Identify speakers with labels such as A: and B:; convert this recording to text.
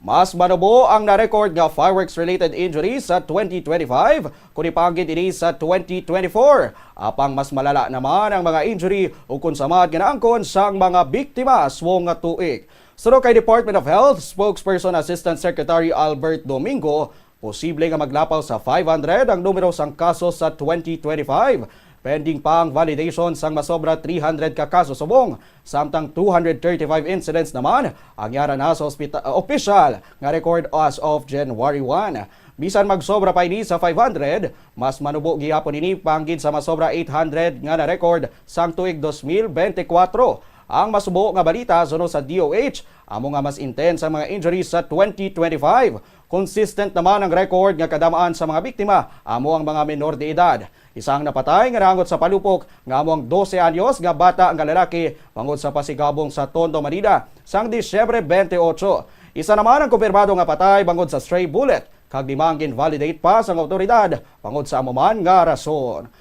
A: Mas manubo ang na-record nga fireworks-related injuries sa 2025 kung ipagid ini sa 2024. Apang mas malala naman ang mga injury o kung samad nga naangkon sang mga biktima swong nga tuig. Suro kay Department of Health spokesperson Assistant Secretary Albert Domingo, posible nga maglapaw sa 500 ang numero sang kaso sa 2025. Pending pa ang validation sang masobra 300 ka kaso subong, samtang 235 incidents naman ang yara na sa official nga record as of January 1. Bisan magsobra pa ini sa 500, mas manubo gihapon ini panggid sa masobra 800 nga na record sang tuig 2024. Ang masubo nga balita sunod sa DOH, amo nga mas intense ang mga injuries sa 2025. Consistent naman ang record nga kadamaan sa mga biktima amo ang mga menor de edad. Isang napatay nga nangot sa palupok nga amo ang 12 anyos nga bata nga lalaki mangod sa pasigabong sa Tondo, Manila sang Disyembre 28. Isa naman ang kumpirmado nga patay bangod sa stray bullet kag limang invalidate pa sang awtoridad bangod sa amuman nga rason.